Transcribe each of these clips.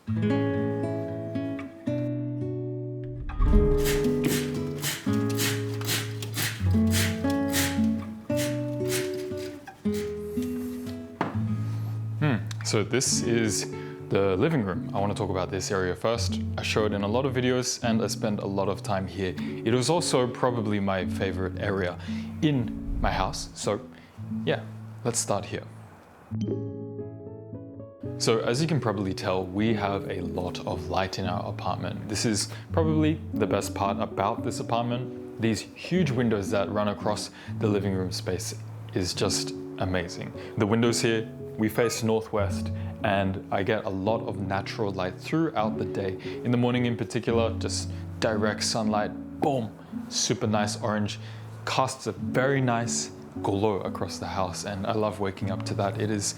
So this is the living room. I want to talk about this area first. I show it in a lot of videos and I spend a lot of time here. It was also probably my favorite area in my house. So yeah, let's start here. So as you can probably tell, we have a lot of light in our apartment. This is probably the best part about this apartment. These huge windows that run across the living room space is just amazing. The windows here, we face northwest and I get a lot of natural light throughout the day. In the morning in particular, just direct sunlight, boom, super nice orange, casts a very nice glow across the house and I love waking up to that. It is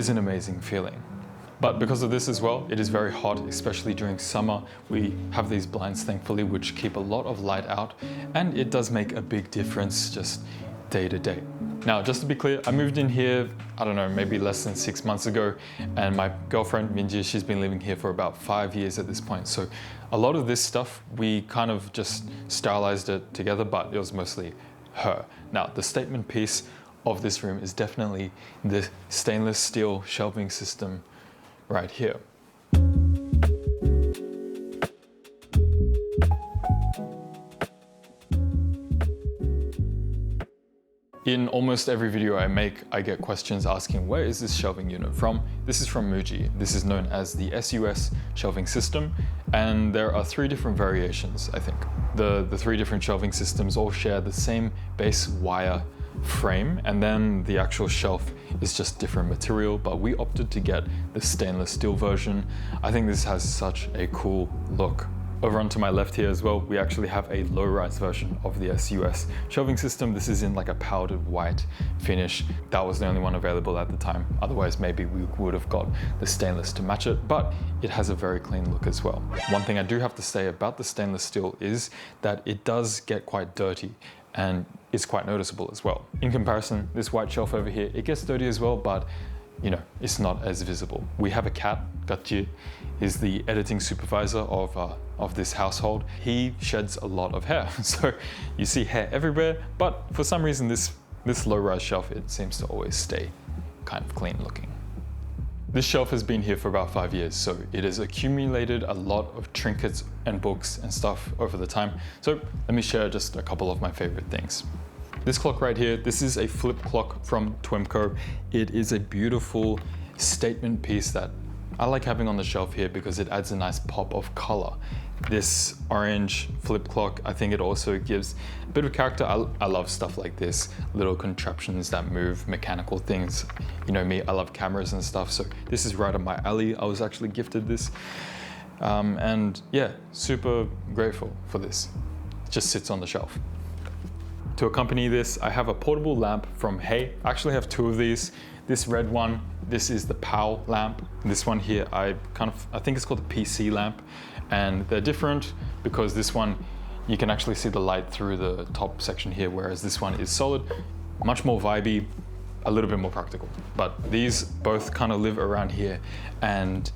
an amazing feeling. But because of this as well, it is very hot, especially during summer. We have these blinds, thankfully, which keep a lot of light out and it does make a big difference just day to day. Now, just to be clear, I moved in here, I don't know, maybe less than 6 months ago, and my girlfriend, Minji, she's been living here for about 5 years at this point. So a lot of this stuff, we kind of just sterilized it together, but it was mostly her. Now, the statement piece of this room is definitely the stainless steel shelving system right here. In almost every video I make, I get questions asking, where is this shelving unit from? This is from Muji. This is known as the SUS shelving system, and there are 3 different variations, I think. The 3 different shelving systems all share the same base wire frame, and then the actual shelf is just different material, but we opted to get the stainless steel version. I think this has such a cool look. Over onto my left here as well, we actually have a low-rise version of the SUS shelving system. This is in like a powdered white finish. That was the only one available at the time. Otherwise, maybe we would have got the stainless to match it, but it has a very clean look as well. One thing I do have to say about the stainless steel is that it does get quite dirty and it's quite noticeable as well. In comparison, this white shelf over here, it gets dirty as well, but you know, it's not as visible. We have a cat, Gatji, is the editing supervisor of this household. He sheds a lot of hair, so you see hair everywhere, but for some reason this low-rise shelf, it seems to always stay kind of clean looking. This shelf has been here for about 5 years, so it has accumulated a lot of trinkets and books and stuff over the time. So let me share just a couple of my favorite things. This clock right here, this is a flip clock from Twimco. It is a beautiful statement piece that I like having on the shelf here because it adds a nice pop of color. This orange flip clock, I think it also gives a bit of character. I love stuff like this, little contraptions that move, mechanical things. You know me, I love cameras and stuff, so this is right up my alley. I was actually gifted this. And yeah, super grateful for this. It just sits on the shelf. To accompany this, I have a portable lamp from Hey. I actually have 2 of these. This red one, this is the POW lamp. This one here, I think it's called the PC lamp. And they're different because this one, you can actually see the light through the top section here, whereas this one is solid, much more vibey, a little bit more practical. But these both kind of live around here. And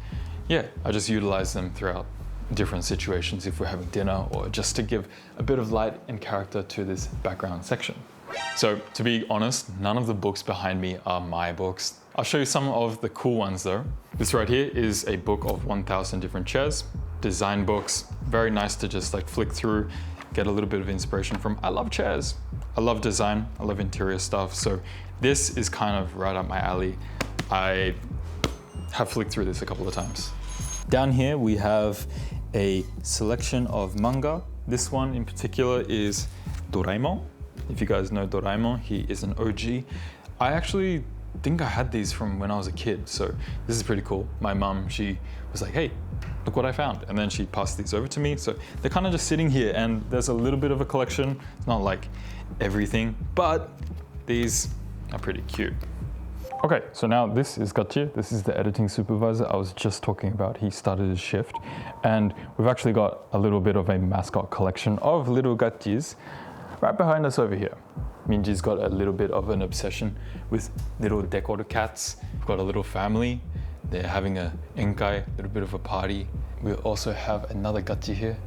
yeah, I just utilize them throughout different situations if we're having dinner or just to give a bit of light and character to this background section. So to be honest, none of the books behind me are my books. I'll show you some of the cool ones though. This right here is a book of 1,000 different chairs, design books, very nice to just like flick through, get a little bit of inspiration from. I love chairs, I love design, I love interior stuff. So this is kind of right up my alley. I have flicked through this a couple of times. Down here we have a selection of manga. This one in particular is Doraemon. If you guys know Doraemon, he is an OG. I actually think I had these from when I was a kid, so this is pretty cool. My mum, she was like, hey, look what I found. And then she passed these over to me. So they're kind of just sitting here and there's a little bit of a collection. It's not like everything, but these are pretty cute. Okay, so now this is Gatje. This is the editing supervisor I was just talking about. He started his shift and we've actually got a little bit of a mascot collection of little Gatjes right behind us over here. Minji's got a little bit of an obsession with little decorative cats. We've got a little family. They're having a enkai, a little bit of a party. We also have another gachi here.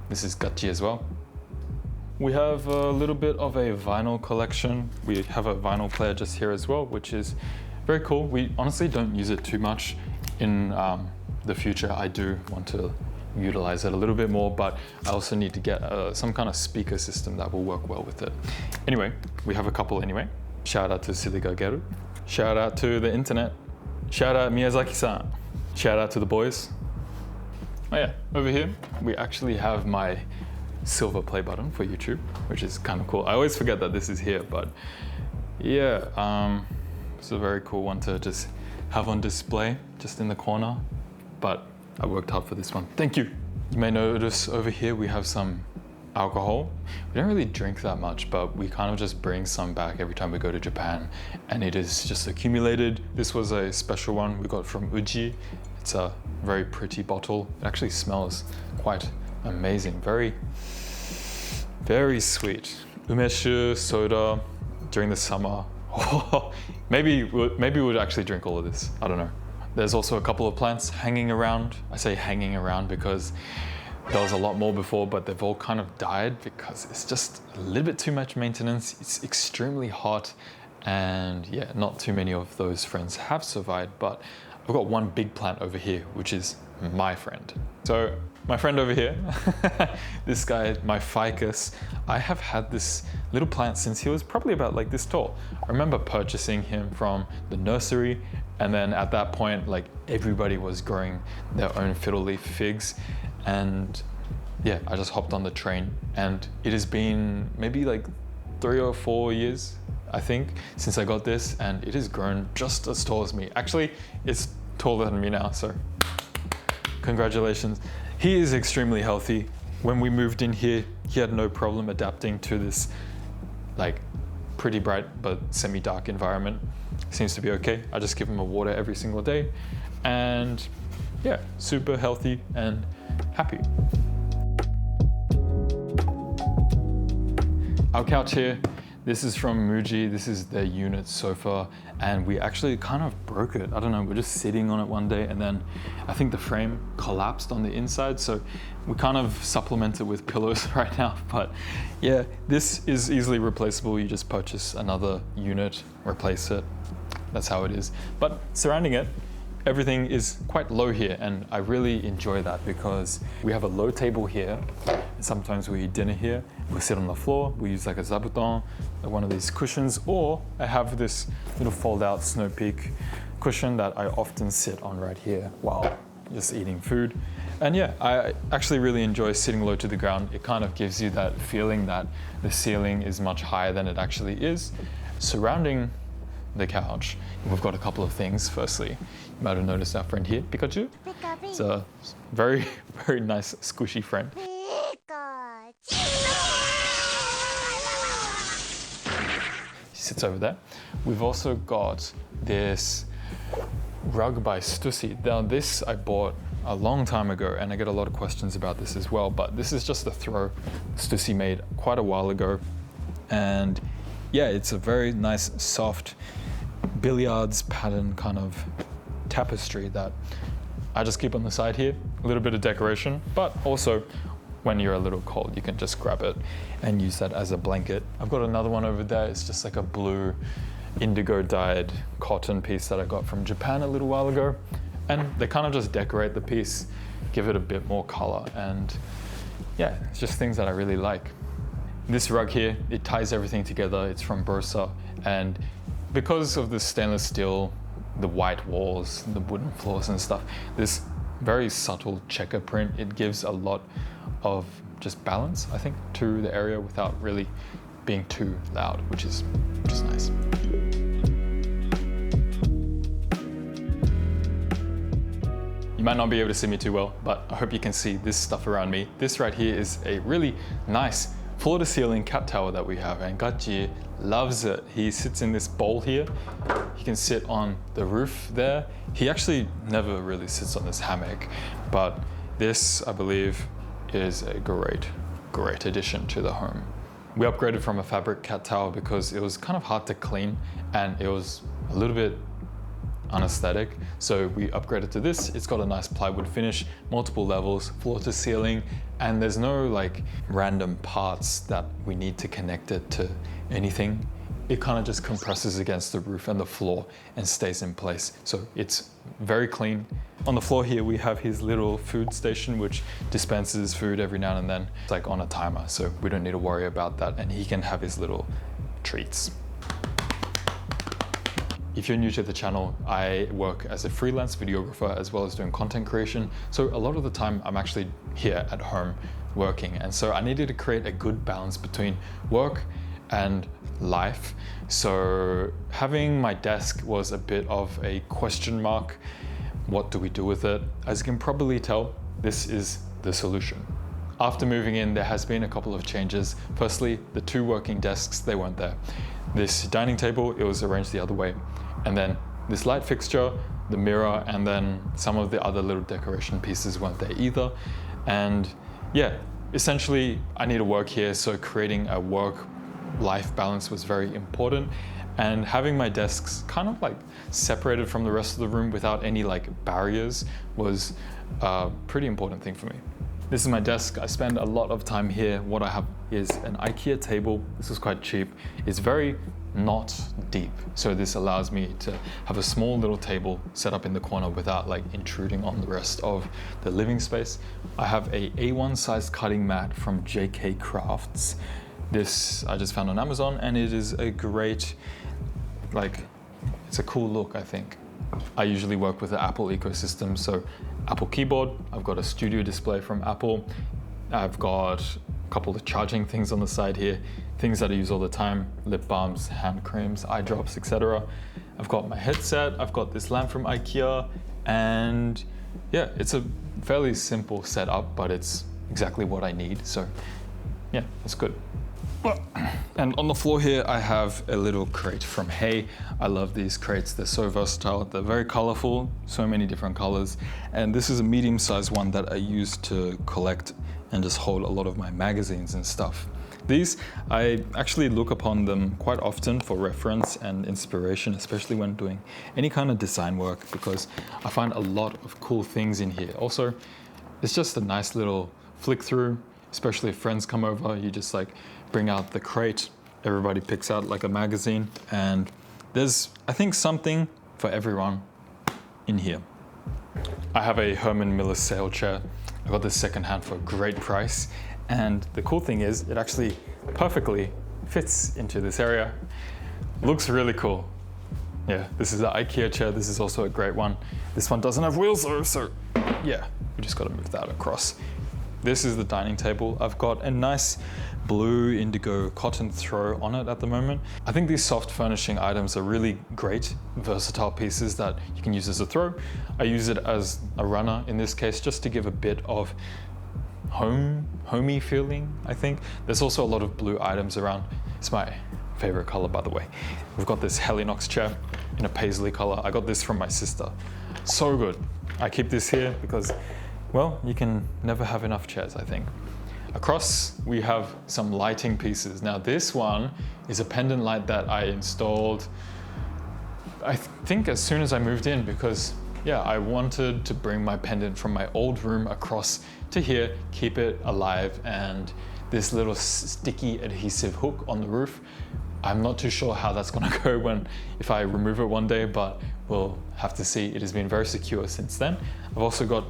This is gachi as well. We have a little bit of a vinyl collection. We have a vinyl player just here as well, which is very cool. We honestly don't use it too much. In the future, I do want to utilize it a little bit more, but I also need to get some kind of speaker system that will work well with it. Anyway, we have a couple anyway. Shout out to Siligageru. Shout out to the internet. Shout out Miyazaki-san. Shout out to the boys. Oh yeah, over here, we actually have my silver play button for YouTube, which is kind of cool. I always forget that this is here, but yeah, it's a very cool one to just have on display, just in the corner. But I worked hard for this one. Thank you. You may notice over here we have some alcohol. We don't really drink that much, but we kind of just bring some back every time we go to Japan, and it is just accumulated. This was a special one we got from Uji. It's a very pretty bottle. It actually smells quite amazing. Very, very sweet. Umeshu soda during the summer. maybe we'd actually drink all of this. I don't know. There's also a couple of plants hanging around. I say hanging around because there was a lot more before, but they've all kind of died because it's just a little bit too much maintenance. It's extremely hot, and yeah, not too many of those friends have survived, but I've got one big plant over here, which is my friend. So my friend over here, this guy, my ficus, I have had this little plant since he was probably about like this tall. I remember purchasing him from the nursery, and then at that point, like everybody was growing their own fiddle leaf figs, and yeah, I just hopped on the train, and it has been maybe like 3 or 4 years, I think, since I got this, and it has grown just as tall as me. Actually, it's taller than me now, so congratulations. He is extremely healthy. When we moved in here, he had no problem adapting to this like pretty bright but semi-dark environment. Seems to be okay. I just give him a water every single day, and yeah, super healthy and happy. Our couch here, this is from Muji. This is their unit sofa, and we actually kind of broke it. I don't know, we're just sitting on it one day, and then I think the frame collapsed on the inside, so we kind of supplement it with pillows right now. But yeah, this is easily replaceable. You just purchase another unit, replace it. That's how it is. But surrounding it, everything is quite low here, and I really enjoy that because we have a low table here. Sometimes we eat dinner here. We sit on the floor. We use like a zabuton, like one of these cushions, or I have this little fold-out Snow Peak cushion that I often sit on right here while just eating food. And yeah, I actually really enjoy sitting low to the ground. It kind of gives you that feeling that the ceiling is much higher than it actually is. Surrounding the couch, we've got a couple of things. Firstly, you might have noticed our friend here, Pikachu. It's a very, very nice squishy friend. She sits over there. We've also got this rug by Stussy. Now this I bought a long time ago, and I get a lot of questions about this as well, but this is just a throw Stussy made quite a while ago. And yeah, it's a very nice, soft billiards pattern kind of tapestry that I just keep on the side here. A little bit of decoration, but also when you're a little cold, you can just grab it and use that as a blanket. I've got another one over there. It's just like a blue indigo dyed cotton piece that I got from Japan a little while ago. And they kind of just decorate the piece, give it a bit more color. And yeah, it's just things that I really like. This rug here, it ties everything together. It's from Bursa, and because of the stainless steel, the white walls, the wooden floors and stuff, this very subtle checker print, it gives a lot of just balance, I think, to the area without really being too loud, which is nice. You might not be able to see me too well, but I hope you can see this stuff around me. This right here is a really nice floor-to-ceiling cat tower that we have, and Gachi loves it. He sits in this bowl here. He can sit on the roof there. He actually never really sits on this hammock, but this, I believe, is a great addition to the home. We upgraded from a fabric cat tower because it was kind of hard to clean, and it was a little bit unaesthetic. So we upgraded to this. It's got a nice plywood finish, multiple levels, floor to ceiling, and there's no like random parts that we need to connect it to anything. It kind of just compresses against the roof and the floor and stays in place. So it's very clean. On the floor here, we have his little food station, which dispenses food every now and then. It's like on a timer, so we don't need to worry about that. And he can have his little treats. If you're new to the channel, I work as a freelance videographer as well as doing content creation. So a lot of the time I'm actually here at home working. And so I needed to create a good balance between work and life. So having my desk was a bit of a question mark. What do we do with it? As you can probably tell, this is the solution. After moving in, there has been a couple of changes. Firstly, the 2 working desks, they weren't there. This dining table, it was arranged the other way. And then this light fixture, the mirror, and then some of the other little decoration pieces weren't there either. And yeah, essentially I need to work here, so creating a work-life balance was very important. And having my desks kind of like separated from the rest of the room without any like barriers was a pretty important thing for me. This is my desk. I spend a lot of time here. What I have is an IKEA table. This is quite cheap. It's very not deep. So this allows me to have a small little table set up in the corner without like intruding on the rest of the living space. I have a A1 size cutting mat from JK Crafts. This I just found on Amazon, and it is a great, like, it's a cool look, I think. I usually work with the Apple ecosystem, so Apple keyboard, I've got a studio display from Apple, I've got a couple of charging things on the side here, things that I use all the time, lip balms, hand creams, eye drops, etc. I've got my headset, I've got this lamp from IKEA, and yeah, it's a fairly simple setup, but it's exactly what I need, so yeah, it's good. And on the floor here, I have a little crate from Hey. I love these crates, they're so versatile, they're very colorful, so many different colors. And this is a medium-sized one that I use to collect and just hold a lot of my magazines and stuff. These, I actually look upon them quite often for reference and inspiration, especially when doing any kind of design work, because I find a lot of cool things in here. Also, it's just a nice little flick through, especially if friends come over, you just like bring out the crate, everybody picks out like a magazine, and there's, I think, something for everyone in here. I have a Herman Miller sail chair. I got this secondhand for a great price, and the cool thing is it actually perfectly fits into this area. Looks really cool. Yeah, this is an IKEA chair. This is also a great one. This one doesn't have wheels though, so yeah, we just got to move that across. This is the dining table. I've got a nice blue indigo cotton throw on it at the moment. I think these soft furnishing items are really great, versatile pieces that you can use as a throw. I use it as a runner in this case, just to give a bit of homey feeling, I think. There's also a lot of blue items around. It's my favorite color, by the way. We've got this Helinox chair in a paisley color. I got this from my sister. So good. I keep this here because, well, you can never have enough chairs, I think. Across, we have some lighting pieces. Now this one is a pendant light that I installed, I think as soon as I moved in, because yeah, I wanted to bring my pendant from my old room across to here, keep it alive, and this little sticky adhesive hook on the roof. I'm not too sure how that's gonna go if I remove it one day, but we'll have to see. It has been very secure since then. I've also got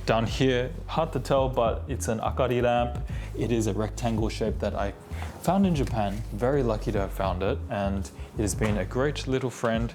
down here, hard to tell, but it's an akari lamp. It is a rectangle shape that I found in Japan. Very lucky to have found it, and it has been a great little friend.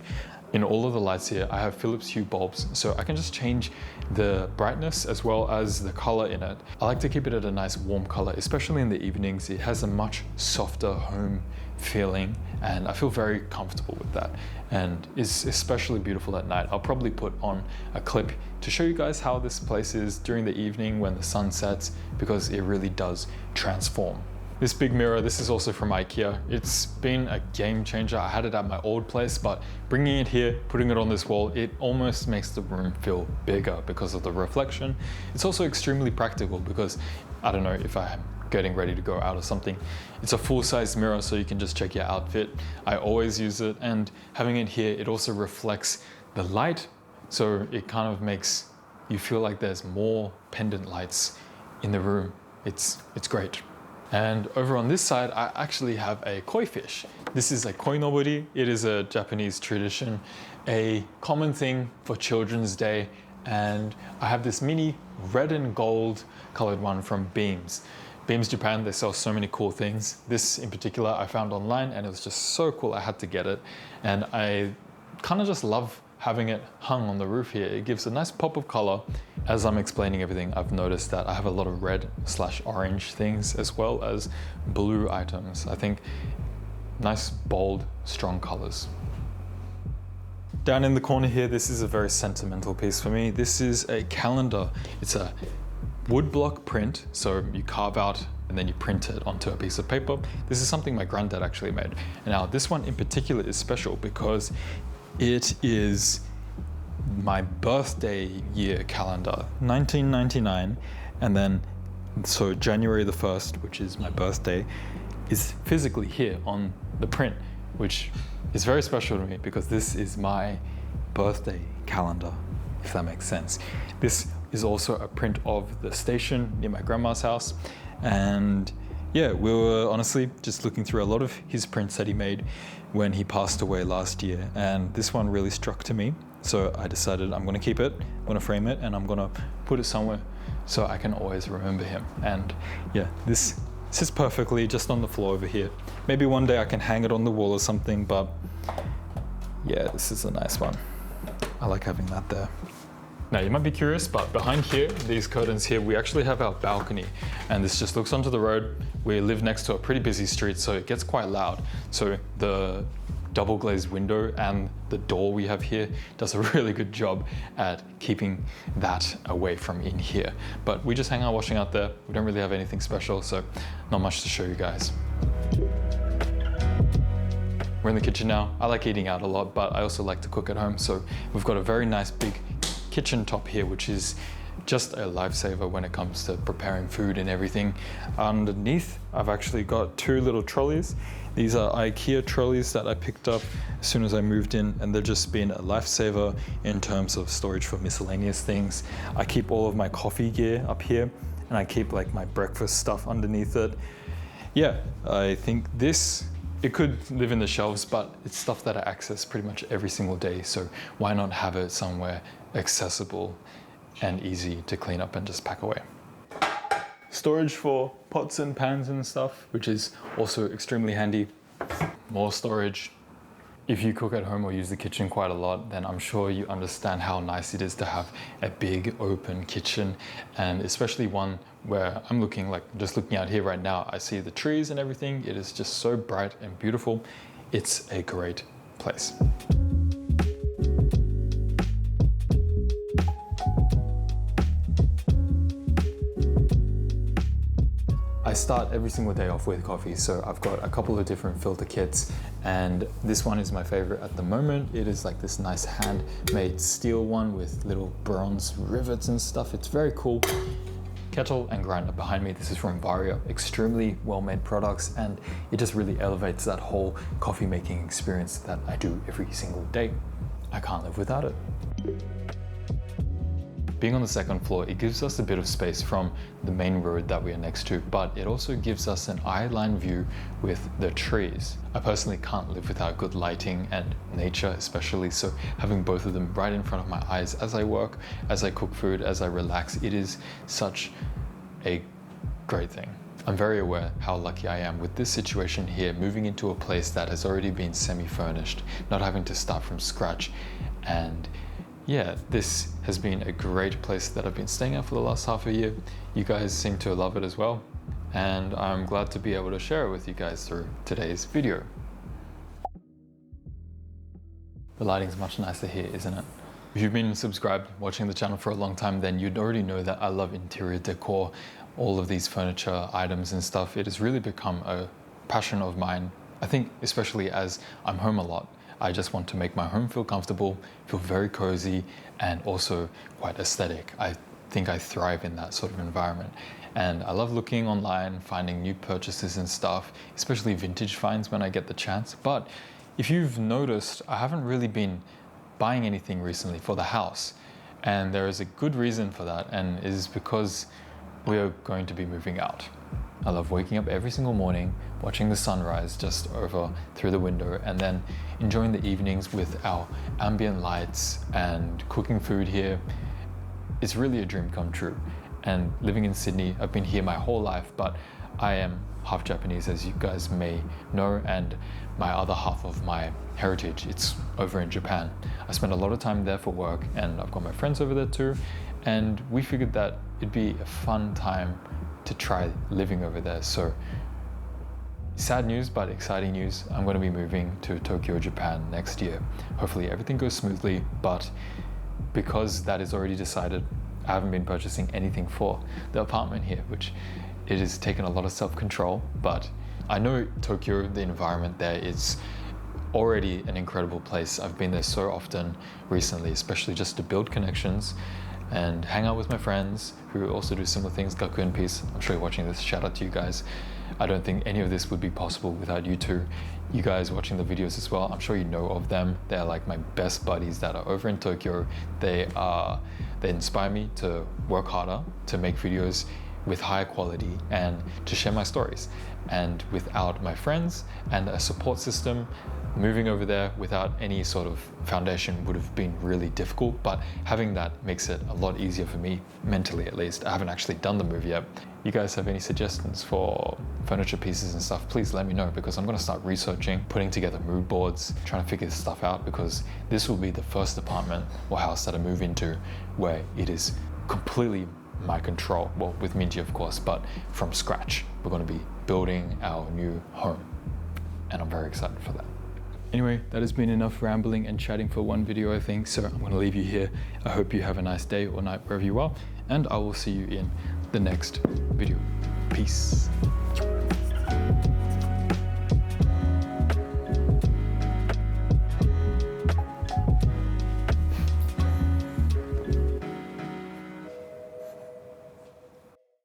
In all of the lights here, I have Philips Hue bulbs, so I can just change the brightness as well as the color in it. I like to keep it at a nice warm color, especially in the evenings. It has a much softer home feeling, and I feel very comfortable with that, and is especially beautiful at night. I'll probably put on a clip to show you guys how this place is during the evening when the sun sets, because it really does transform. This big mirror, this is also from IKEA. It's been a game changer. I had it at my old place, but bringing it here, putting it on this wall, it almost makes the room feel bigger because of the reflection. It's also extremely practical because, I don't know, if I'm getting ready to go out or something, it's a full-size mirror, so you can just check your outfit. I always use it, and having it here, it also reflects the light, so it kind of makes you feel like there's more pendant lights in the room. It's great. And over on this side, I actually have a koi fish. This is a koi nobori. It is a Japanese tradition, a common thing for Children's Day. And I have this mini red and gold colored one from Beams. Beams Japan, they sell so many cool things. This in particular I found online and it was just so cool, I had to get it. And I kind of just love having it hung on the roof here. It gives a nice pop of color. As I'm explaining everything, I've noticed that I have a lot of red/orange things as well as blue items. I think nice, bold, strong colors. Down in the corner here, this is a very sentimental piece for me. This is a calendar. It's a woodblock print, so you carve out and then you print it onto a piece of paper. This is something my granddad actually made. And now this one in particular is special because it is my birthday year calendar, 1999, and then so January the 1st, which is my birthday, is physically here on the print, which is very special to me because this is my birthday calendar, if that makes sense. This is also a print of the station near my grandma's house, and yeah, we were honestly just looking through a lot of his prints that he made when he passed away last year, and this one really struck to me. So I decided I'm gonna keep it, I'm gonna frame it, and I'm gonna put it somewhere so I can always remember him. And yeah, this sits perfectly just on the floor over here. Maybe one day I can hang it on the wall or something, but yeah, this is a nice one. I like having that there. Now you might be curious, but behind here, these curtains here, we actually have our balcony, and this just looks onto the road. We live next to a pretty busy street, so it gets quite loud. So the double glazed window and the door we have here does a really good job at keeping that away from in here. But we just hang our washing out there. We don't really have anything special, so not much to show you guys. We're in the kitchen now. I like eating out a lot, but I also like to cook at home. So we've got a very nice big kitchen top here, which is just a lifesaver when it comes to preparing food and everything. Underneath, I've actually got two little trolleys. These are IKEA trolleys that I picked up as soon as I moved in, and they've just been a lifesaver in terms of storage for miscellaneous things. I keep all of my coffee gear up here, and I keep like my breakfast stuff underneath it. Yeah, I think it could live in the shelves, but it's stuff that I access pretty much every single day, so why not have it somewhere accessible and easy to clean up and just pack away. Storage for pots and pans and stuff, which is also extremely handy. More storage. If you cook at home or use the kitchen quite a lot, then I'm sure you understand how nice it is to have a big open kitchen, and especially one where I'm just looking out here right now, I see the trees and everything. It is just so bright and beautiful. It's a great place. I start every single day off with coffee, so I've got a couple of different filter kits, and this one is my favorite at the moment. It is like this nice handmade steel one with little bronze rivets and stuff. It's very cool. Kettle and grinder behind me, this is from Varia. Extremely well-made products, and it just really elevates that whole coffee making experience that I do every single day. I can't live without it. Being on the second floor, it gives us a bit of space from the main road that we are next to, but it also gives us an eye-line view with the trees. I personally can't live without good lighting and nature especially, so having both of them right in front of my eyes as I work, as I cook food, as I relax, it is such a great thing. I'm very aware how lucky I am with this situation here, moving into a place that has already been semi-furnished, not having to start from scratch. And yeah, this has been a great place that I've been staying at for the last half a year. You guys seem to love it as well, and I'm glad to be able to share it with you guys through today's video. The lighting's much nicer here, isn't it? If you've been subscribed, watching the channel for a long time, then you'd already know that I love interior decor, all of these furniture items and stuff. It has really become a passion of mine. I think especially as I'm home a lot, I just want to make my home feel comfortable, feel very cozy, and also quite aesthetic. I think I thrive in that sort of environment. And I love looking online, finding new purchases and stuff, especially vintage finds when I get the chance. But if you've noticed, I haven't really been buying anything recently for the house. And there is a good reason for that, and it is because we are going to be moving out. I love waking up every single morning, watching the sunrise just over through the window, and then enjoying the evenings with our ambient lights and cooking food here. It's really a dream come true. And living in Sydney, I've been here my whole life, but I am half Japanese, as you guys may know, and my other half of my heritage, it's over in Japan. I spend a lot of time there for work, and I've got my friends over there too, and we figured that it'd be a fun time to try living over there. So sad news, but exciting news. I'm going to be moving to Tokyo, Japan next year. Hopefully everything goes smoothly, but because that is already decided, I haven't been purchasing anything for the apartment here, which it has taken a lot of self-control, but I know Tokyo, the environment there is already an incredible place. I've been there so often recently, especially just to build connections and hang out with my friends who also do similar things. Gaku and Peace, I'm sure you're watching this, shout out to you guys. I don't think any of this would be possible without you two. You guys watching the videos as well, I'm sure you know of them. They're like my best buddies that are over in Tokyo. They inspire me to work harder, to make videos with higher quality and to share my stories. And without my friends and a support system, moving over there without any sort of foundation would have been really difficult, but having that makes it a lot easier for me, mentally at least. I haven't actually done the move yet. You guys have any suggestions for furniture pieces and stuff, please let me know, because I'm going to start researching, putting together mood boards, trying to figure this stuff out, because this will be the first apartment or house that I move into where it is completely my control, well, with Minji of course, but from scratch. We're going to be building our new home, and I'm very excited for that. Anyway, that has been enough rambling and chatting for one video, I think, so I'm going to leave you here. I hope you have a nice day or night wherever you are, and I will see you in the next video. Peace.